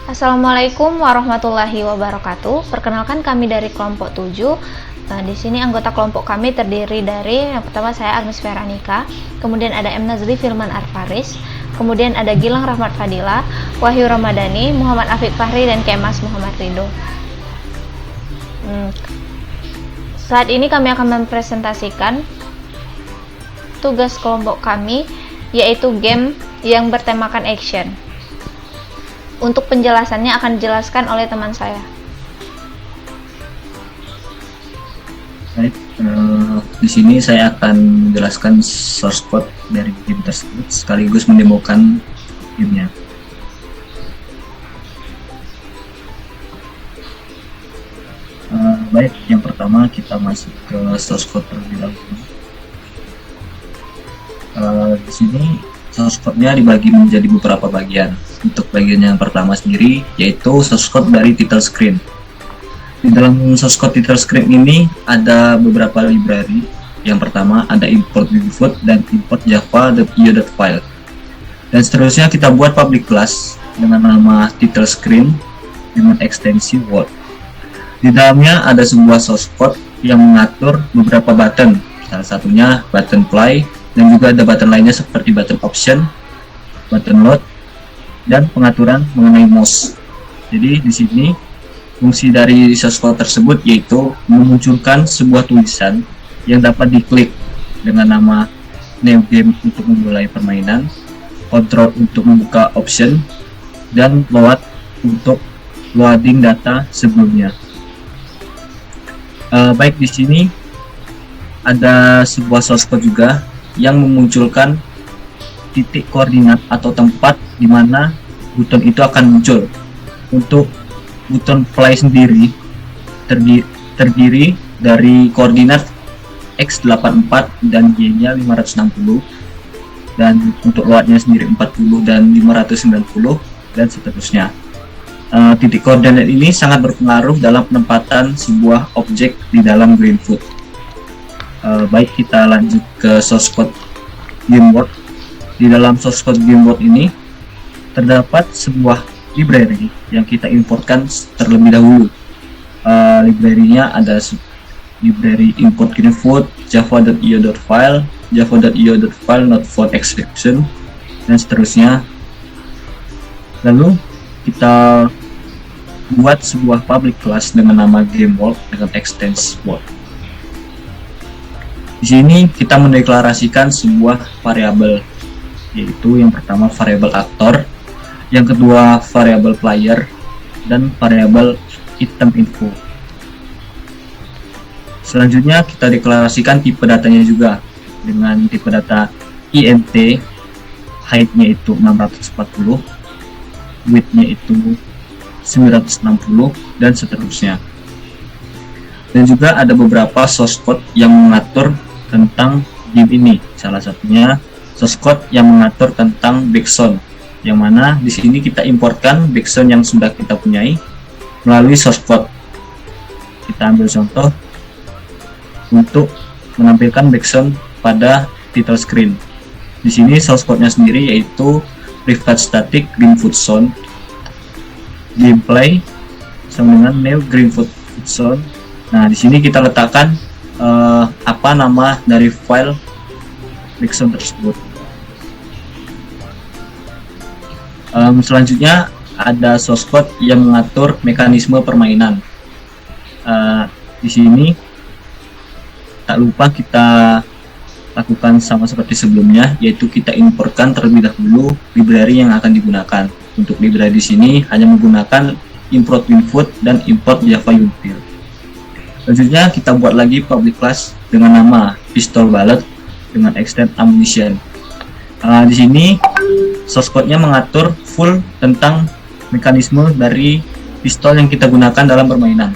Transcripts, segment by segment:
Assalamualaikum warahmatullahi wabarakatuh. Perkenalkan, kami dari kelompok 7. Di sini anggota kelompok kami terdiri dari yang pertama saya Agnes Veranika, kemudian ada M Nazli Firman Arfaris, kemudian ada Gilang Rahmat Fadila, Wahyu Ramadhani, Muhammad Afiq Fahri, dan Kemas Muhammad Ridho. Saat ini kami akan mempresentasikan tugas kelompok kami, yaitu game yang bertemakan action. Untuk penjelasannya akan dijelaskan oleh teman saya. Baik, di sini saya akan menjelaskan source code dari game tersebut sekaligus mendemokan gamenya. Baik, yang pertama kita masuk ke source code terlebih dahulu. Di sini source code-nya dibagi menjadi beberapa bagian. Untuk bagian yang pertama sendiri yaitu source code dari title screen. Di dalam source code title screen ini ada beberapa library. Yang pertama ada import Greenfoot dan import java.io.file. Dan seterusnya kita buat public class dengan nama title screen dengan ekstensi Word. Di dalamnya ada sebuah source code yang mengatur beberapa button. Salah satunya button play, dan juga ada button lainnya seperti button option, button load, dan pengaturan mengenai mouse. Jadi di sini fungsi dari source code tersebut yaitu memunculkan sebuah tulisan yang dapat diklik dengan nama new game untuk memulai permainan, control untuk membuka option, dan load untuk loading data sebelumnya. Baik, di sini ada sebuah source code juga yang memunculkan titik koordinat atau tempat di mana button itu akan muncul. Untuk button play sendiri terdiri dari koordinat x84 dan y-nya 560, dan untuk loadnya sendiri 40 dan 590, dan seterusnya. Titik koordinat ini sangat berpengaruh dalam penempatan sebuah objek di dalam Greenfoot. Baik, kita lanjut ke source code GameWorld. Di dalam source code GameWorld ini terdapat sebuah library yang kita importkan terlebih dahulu. Library-nya ada library import Greenfoot, java.io.file, java.io.file not found exception, dan seterusnya. Lalu kita buat sebuah public class dengan nama GameWorld dengan extends World. Di sini kita mendeklarasikan sebuah variabel, yaitu yang pertama variabel aktor, yang kedua variabel player, dan variabel item info. Selanjutnya kita deklarasikan tipe datanya juga dengan tipe data int, height-nya itu 640, width-nya itu 960, dan seterusnya. Dan juga ada beberapa source code yang mengatur tentang game ini. Salah satunya source code yang mengatur tentang background, yang mana di sini kita importkan background yang sudah kita punyai melalui source code. Kita ambil contoh untuk menampilkan background pada title screen. Di sini source code-nya sendiri yaitu private static Greenfoot zone, gameplay sama dengan new Greenfoot zone. Nah, di sini kita letakkan apa nama dari file background tersebut. Selanjutnya ada source code yang mengatur mekanisme permainan. Di sini tak lupa kita lakukan sama seperti sebelumnya, yaitu kita importkan terlebih dahulu library yang akan digunakan. Untuk library di sini hanya menggunakan import Greenfoot dan import Java Util. Selanjutnya kita buat lagi public class dengan nama pistol bullet dengan extend ammunition. Di sini source code-nya mengatur full tentang mekanisme dari pistol yang kita gunakan dalam permainan.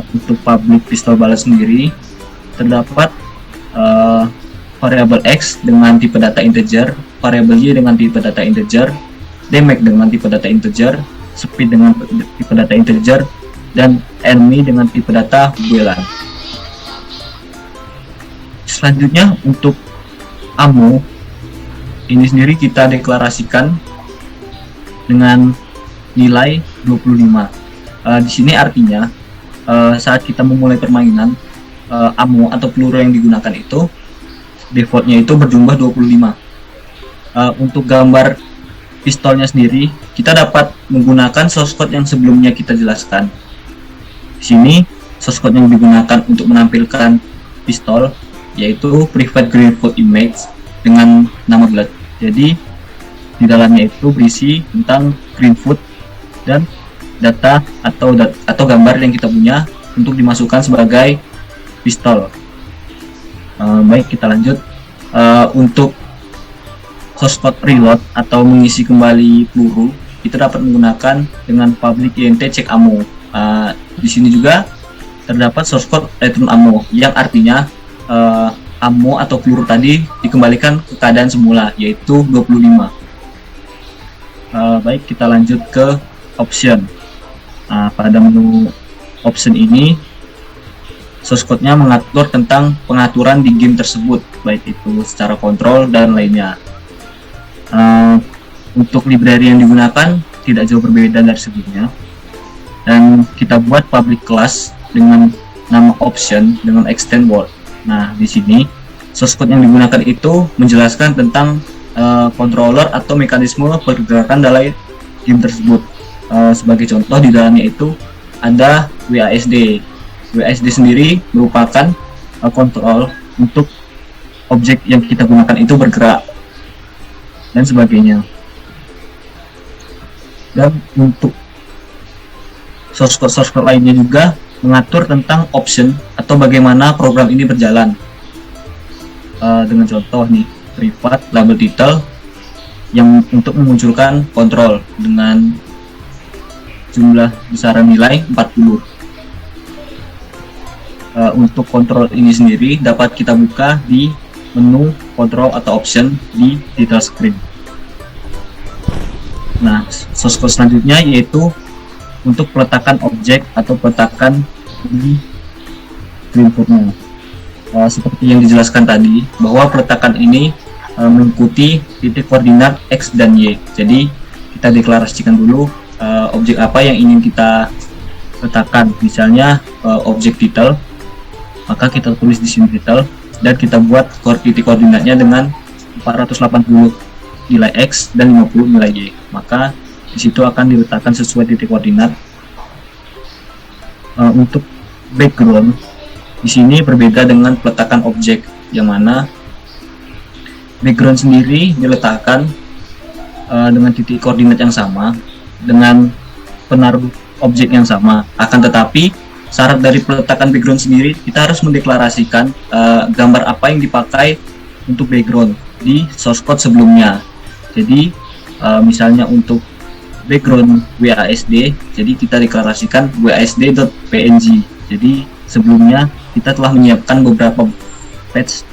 Untuk public pistol bullet sendiri terdapat variabel x dengan tipe data integer, variabel y dengan tipe data integer, damage dengan tipe data integer, speed dengan tipe data integer, dan enemy dengan tipe data boolean. Selanjutnya untuk ammo ini sendiri kita deklarasikan dengan nilai 25. Di sini artinya saat kita memulai permainan, ammo atau peluru yang digunakan itu defaultnya itu berjumlah 25. Untuk gambar pistolnya sendiri, kita dapat menggunakan source code yang sebelumnya kita jelaskan. Di sini source code yang digunakan untuk menampilkan pistol yaitu private Greenfoot image dengan nama Blood. Jadi di dalamnya itu berisi tentang Greenfoot dan data atau gambar yang kita punya untuk dimasukkan sebagai pistol. Baik, kita lanjut. Untuk source code reload atau mengisi kembali peluru itu dapat menggunakan dengan public int check ammo. Di sini juga terdapat source code return ammo yang artinya ammo atau peluru tadi dikembalikan ke keadaan semula yaitu 25. Baik, kita lanjut ke option. Pada menu option ini source code-nya mengatur tentang pengaturan di game tersebut, baik itu secara kontrol dan lainnya. Untuk library yang digunakan tidak jauh berbeda dari sebelumnya, dan kita buat public class dengan nama option dengan extend word. Nah, di sini source code yang digunakan itu menjelaskan tentang controller atau mekanisme pergerakan dalam game tersebut. Sebagai contoh, di dalamnya itu ada WASD. WASD sendiri merupakan kontrol untuk objek yang kita gunakan itu bergerak dan sebagainya. Dan untuk source code lainnya juga mengatur tentang option atau bagaimana program ini berjalan. Dengan contoh nih, privat label title yang untuk memunculkan kontrol dengan jumlah besaran nilai 40. Untuk kontrol ini sendiri dapat kita buka di menu kontrol atau option di title screen. Nah, source code selanjutnya yaitu untuk peletakan objek atau peletakan di Greenfoot-nya. Seperti yang dijelaskan tadi, bahwa peletakan ini mengikuti titik koordinat X dan Y. Jadi kita deklarasikan dulu objek apa yang ingin kita letakkan. Misalnya objek title, maka kita tulis di sini title dan kita buat titik koordinatnya dengan 480 nilai X dan 50 nilai Y. Maka di situ akan diletakkan sesuai titik koordinat. Untuk background di sini berbeda dengan peletakan objek, yang mana background sendiri diletakkan dengan titik koordinat yang sama dengan penaruh objek yang sama. Akan tetapi syarat dari peletakan background sendiri, kita harus mendeklarasikan gambar apa yang dipakai untuk background di source code sebelumnya. Jadi misalnya untuk background WASD, jadi kita deklarasikan wasd.png. Jadi sebelumnya kita telah menyiapkan beberapa patch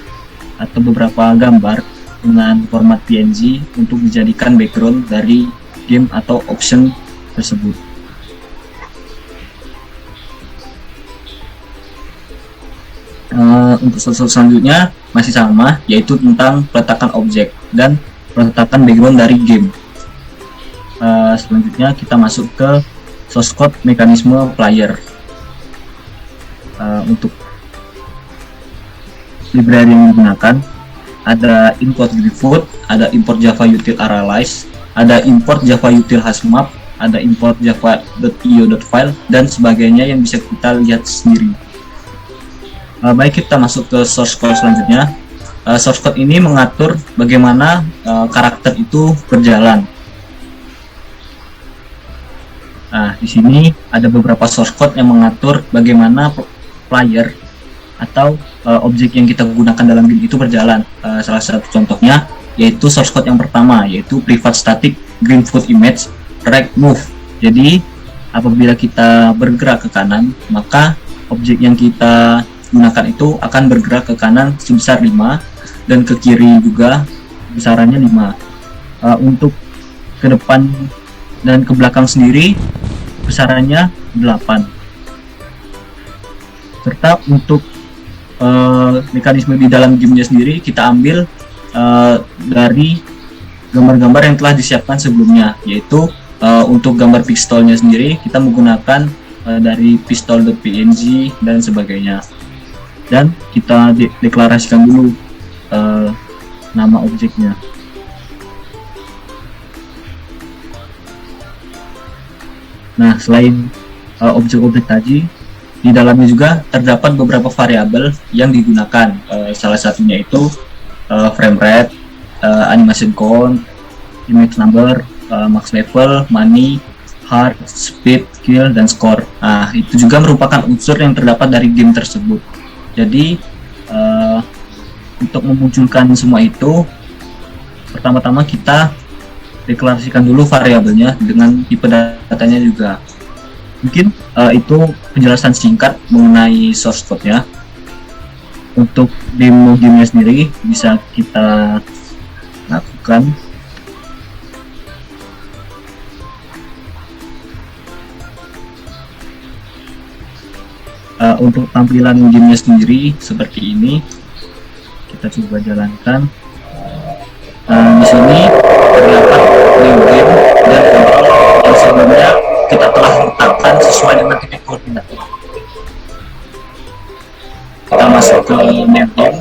atau beberapa gambar dengan format PNG untuk dijadikan background dari game atau option tersebut. Untuk selanjutnya masih sama, yaitu tentang peletakan objek dan peletakan background dari game. Selanjutnya kita masuk ke source code mekanisme player. Untuk library yang digunakan ada import Greenfoot, ada import Java util Arralyze, ada import Java util Hashmap, ada import java.io.file dan sebagainya yang bisa kita lihat sendiri. Baik, kita masuk ke source code selanjutnya. Source code ini mengatur bagaimana karakter itu berjalan. Nah, di sini ada beberapa source code yang mengatur bagaimana player atau objek yang kita gunakan dalam game itu berjalan. Salah satu contohnya yaitu source code yang pertama, yaitu private static Greenfoot image right move. Jadi apabila kita bergerak ke kanan, maka objek yang kita gunakan itu akan bergerak ke kanan sebesar 5 dan ke kiri juga besarannya 5. Untuk ke depan dan ke belakang sendiri besarannya 8. Serta untuk mekanisme di dalam gamenya sendiri kita ambil dari gambar-gambar yang telah disiapkan sebelumnya, yaitu Untuk gambar pistolnya sendiri kita menggunakan dari pistol.png dan sebagainya. Dan kita deklarasikan dulu nama objeknya. Nah, selain objek-objek tadi, di dalamnya juga terdapat beberapa variabel yang digunakan. Salah satunya itu frame rate, animation count, image number, max level, money, heart, speed, kill, dan score. Nah, itu juga merupakan unsur yang terdapat dari game tersebut. Jadi untuk memunculkan semua itu, pertama-tama kita deklarasikan dulu variabelnya dengan tipe datanya juga. Mungkin itu penjelasan singkat mengenai source code-nya. Untuk demo gamenya sendiri bisa kita lakukan. Untuk tampilan gamenya sendiri seperti ini, kita coba jalankan. Di sini terdapat new game dan control yang sebelumnya kita telah letakkan sesuai dengan titik koordinat. Kita masuk ke new game.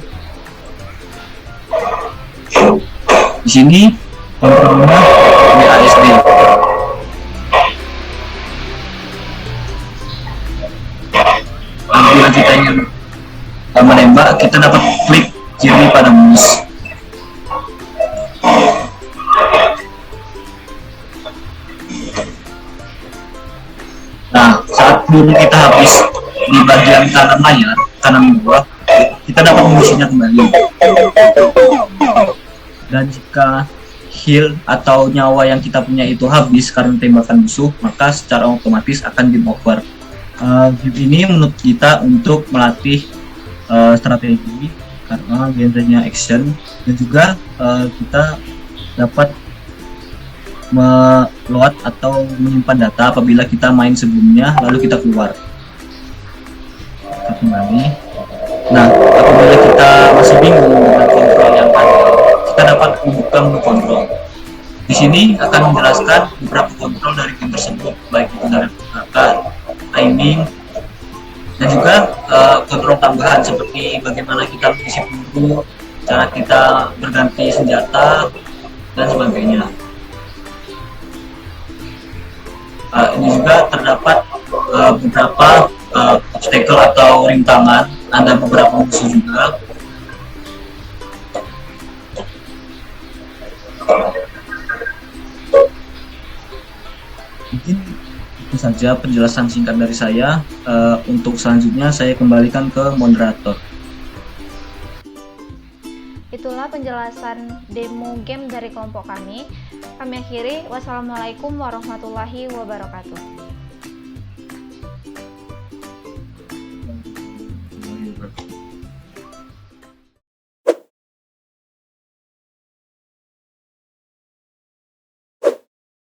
Di sini kontrolnya WASD. Apabila kita ingin menembak, kita dapat klik kiri pada mouse. Nah, saat peluru kita habis di bagian kanan layar, kanan bawah, kita dapat mengisinya kembali. Dan jika heal atau nyawa yang kita punya itu habis karena tembakan musuh, maka secara otomatis akan game over. Game ini menurut kita untuk melatih strategi karena genrenya action, dan juga kita dapat meload atau menyimpan data apabila kita main sebelumnya lalu kita keluar. Kita kembali. Nah, apabila kita masih bingung dengan kontrol yang ada, kita dapat membuka menu kontrol. Di sini akan menjelaskan beberapa kontrol dari game tersebut, baik itu dari pergerakan, timing, dan juga kontrol tambahan seperti bagaimana kita mengisi peluru, cara kita berganti senjata, dan sebagainya. Ini juga terdapat beberapa obstacle atau rintangan, ada beberapa musuh juga. Mungkin itu saja penjelasan singkat dari saya. Untuk selanjutnya saya kembalikan ke moderator. Itulah penjelasan demo game dari kelompok kami. Kami akhiri, wassalamualaikum warahmatullahi wabarakatuh.